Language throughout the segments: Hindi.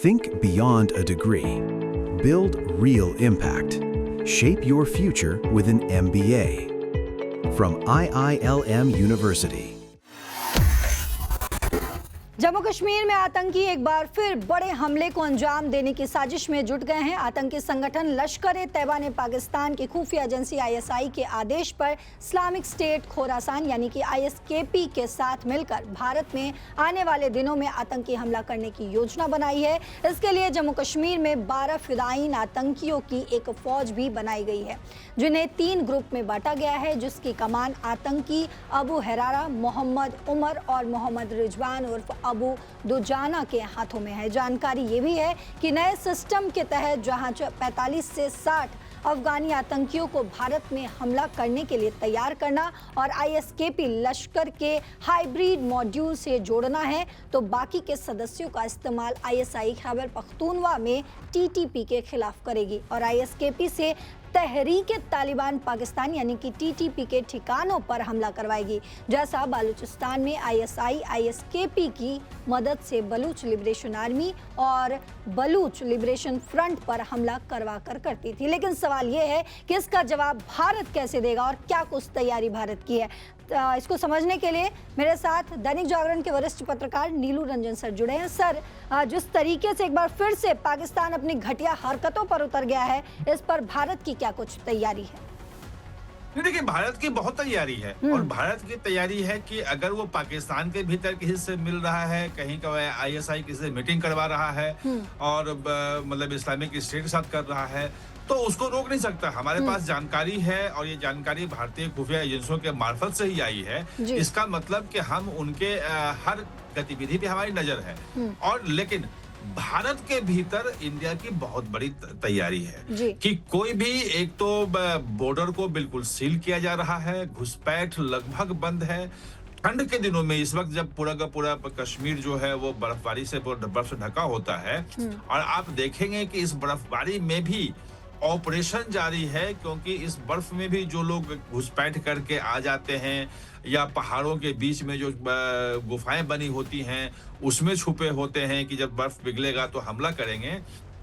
Think beyond a degree. Build real impact. Shape your future with an MBA. From IILM University. Jammu Kashmir में आतंकी एक बार फिर बड़े हमले को अंजाम देने की साजिश में जुट गए हैं। आतंकी संगठन लश्कर-ए-तैयबा ने पाकिस्तान की खुफिया एजेंसी आईएसआई के आदेश पर इस्लामिक स्टेट खोरासान यानी कि आईएसकेपी के साथ मिलकर भारत में आने वाले दिनों में आतंकी हमला करने की योजना बनाई है। इसके लिए जम्मू कश्मीर में 12 फिदायीन आतंकियों की एक फौज भी बनाई गई है, जिन्हें 3 ग्रुप में बांटा गया है, जिसकी कमान आतंकी अबू हेरारा, मोहम्मद उमर और मोहम्मद रिजवान उर्फ अबू दुजाना के हाथों में है। जानकारी ये भी है कि नए सिस्टम के तहत जहां 45 से 60 अफगानी आतंकियों को भारत में हमला करने के लिए तैयार करना और आईएसकेपी लश्कर के हाइब्रिड मॉड्यूल से जोड़ना है, तो बाकी के सदस्यों का इस्तेमाल आईएसआई खैबर पख्तूनवा में टीटीपी के खिलाफ करेगी और आईएसकेपी से तहरीक तालिबान पाकिस्तान यानी कि टीटीपी के ठिकानों पर हमला करवाएगी। जैसा बलूचिस्तान में आईएसआई आईएसकेपी की मदद से बलूच लिबरेशन आर्मी और बलूच लिबरेशन फ्रंट पर हमला करवा कर करती थी। लेकिन सवाल ये है कि इसका जवाब भारत कैसे देगा और क्या कुछ तैयारी भारत की है। इसको समझने के लिए मेरे साथ दैनिक जागरण के वरिष्ठ पत्रकार नीलू रंजन सर जुड़े हैं। सर, जिस तरीके से एक बार फिर से पाकिस्तान अपनी घटिया हरकतों पर उतर गया है, इस पर भारत की क्या कुछ तैयारी है? देखिए, भारत की बहुत तैयारी है और भारत की तैयारी है कि अगर वो पाकिस्तान के भीतर किसी से मिल रहा है, कहीं का आईएसआई किसी से मीटिंग करवा रहा है और मतलब इस्लामिक स्टेट के साथ कर रहा है, तो उसको रोक नहीं सकता। हमारे पास जानकारी है और ये जानकारी भारतीय खुफिया एजेंसियों के मार्फत से ही आई है। इसका मतलब कि हम उनके हर गतिविधि पे हमारी नजर है और लेकिन भारत के भीतर इंडिया की बहुत बड़ी तैयारी है कि कोई भी एक तो बॉर्डर को बिल्कुल सील किया जा रहा है, घुसपैठ लगभग बंद है। ठंड के दिनों में इस वक्त जब पूरा का पूरा कश्मीर जो है वो बर्फबारी से बर्फ से ढका होता है और आप देखेंगे कि इस बर्फबारी में भी ऑपरेशन जारी है, क्योंकि इस बर्फ में भी जो लोग घुसपैठ करके आ जाते हैं या पहाड़ों के बीच में जो गुफाएं बनी होती हैं उसमें छुपे होते हैं कि जब बर्फ पिघलेगा तो हमला करेंगे,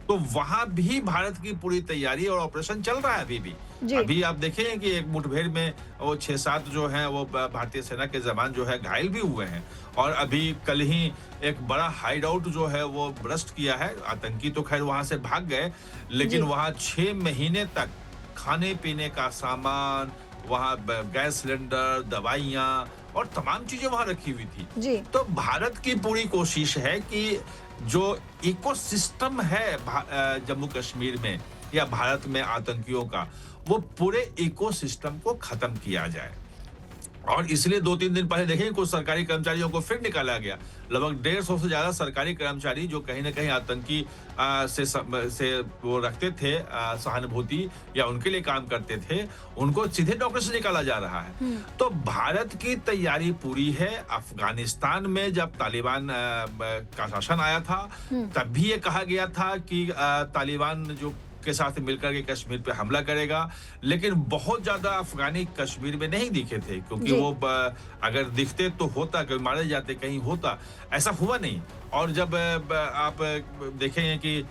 तो वहां भी भारत की पूरी तैयारी और ऑपरेशन चल रहा है अभी भी। अभी आप देखेंगे कि एक मुठभेड़ में वो 6-7 जो हैं वो भारतीय सेना के जवान जो है घायल भी हुए हैं और अभी कल ही एक बड़ा हाइड आउट जो है वो ब्रस्ट किया है। आतंकी तो खैर वहां से भाग गए, लेकिन वहां 6 महीने तक खाने पीने का सामान, वहां गैस सिलेंडर, दवाइयां और तमाम चीजें वहां रखी हुई थी। तो भारत की पूरी कोशिश है कि जो इकोसिस्टम है जम्मू कश्मीर में या भारत में आतंकियों का, वो पूरे इकोसिस्टम को खत्म किया जाए। और इसलिए 2-3 दिन पहले देखें कुछ सरकारी कर्मचारियों को फिर निकाला गया। लगभग 150 से ज्यादा सरकारी कर्मचारी जो कहीं ना कहीं आतंकी से वो रखते थे सहानुभूति या उनके लिए काम करते थे, उनको सीधे डॉक्टर से निकाला जा रहा है। तो भारत की तैयारी पूरी है। अफगानिस्तान में जब तालिबान का शासन आया था तब भी ये कहा गया था कि तालिबान जो के साथ मिलकर के कश्मीर पे हमला करेगा, लेकिन बहुत ज्यादा अफगानी कश्मीर में नहीं दिखे थे, क्योंकि वो अगर दिखते तो होता, कहीं मारे जाते, कहीं होता, ऐसा हुआ नहीं। और जब आप देखेंगे कि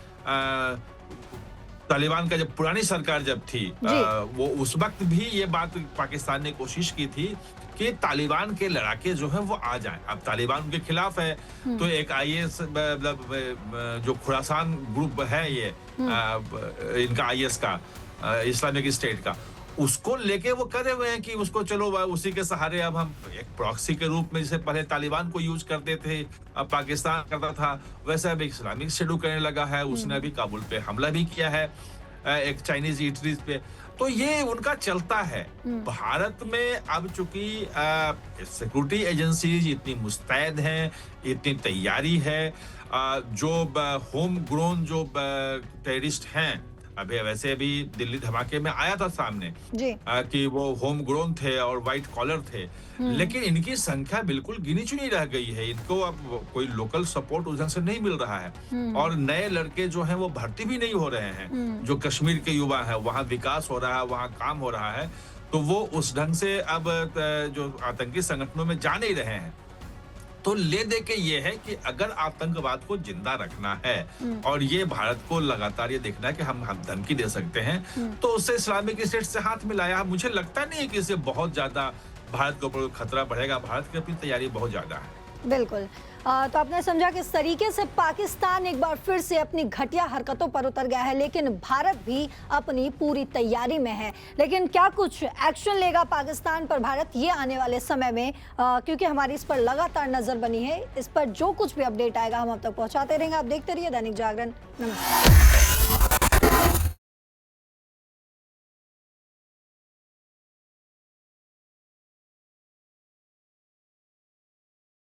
तालिबान का जब पुरानी सरकार जब थी वो उस वक्त भी ये बात पाकिस्तान ने कोशिश की थी कि तालिबान के लड़ाके जो है वो आ जाएं। अब तालिबान उनके खिलाफ है, तो एक आईएस मतलब जो खुरासान ग्रुप है ये इनका आईएस का इस्लामिक स्टेट का, उसको लेके वो करे हुए हैं कि उसको चलो उसी के सहारे अब हम एक प्रॉक्सी के रूप में, जैसे पहले तालिबान को यूज करते थे, अब पाकिस्तान करता था, वैसे अब इस्लामिक स्टेट करने लगा है। उसने अभी काबुल पे हमला भी किया है एक चाइनीज ईटरीज पे, तो ये उनका चलता है। भारत में अब चूंकि सिक्योरिटी एजेंसीज इतनी मुस्तैद हैं, इतनी तैयारी है, जो होम ग्रोन जो टेररिस्ट हैं, अभी वैसे भी दिल्ली धमाके में आया था सामने कि वो होम ग्रोन थे और व्हाइट कॉलर थे, लेकिन इनकी संख्या बिल्कुल गिनी चुनी रह गई है। इनको अब कोई लोकल सपोर्ट उधर से नहीं मिल रहा है और नए लड़के जो हैं वो भर्ती भी नहीं हो रहे हैं। जो कश्मीर के युवा हैं, वहाँ विकास हो रहा है, वहाँ काम हो रहा है, तो वो उस ढंग से अब जो आतंकी संगठनों में जा नहीं रहे हैं। तो ले दे के ये है कि अगर आतंकवाद को जिंदा रखना है और ये भारत को लगातार ये देखना है कि हम धमकी दे सकते हैं, तो उससे इस्लामिक स्टेट से हाथ मिलाया। मुझे लगता नहीं है कि इससे बहुत ज्यादा भारत के ऊपर खतरा बढ़ेगा। भारत की अपनी तैयारी बहुत ज्यादा है। बिल्कुल। तो आपने समझा किस तरीके से पाकिस्तान एक बार फिर से अपनी घटिया हरकतों पर उतर गया है, लेकिन भारत भी अपनी पूरी तैयारी में है। लेकिन क्या कुछ एक्शन लेगा पाकिस्तान पर भारत, ये आने वाले समय में, क्योंकि हमारी इस पर लगातार नजर बनी है। इस पर जो कुछ भी अपडेट आएगा हम अब तक पहुंचाते रहेंगे। आप देखते रहिए दैनिक जागरण। नमस्कार।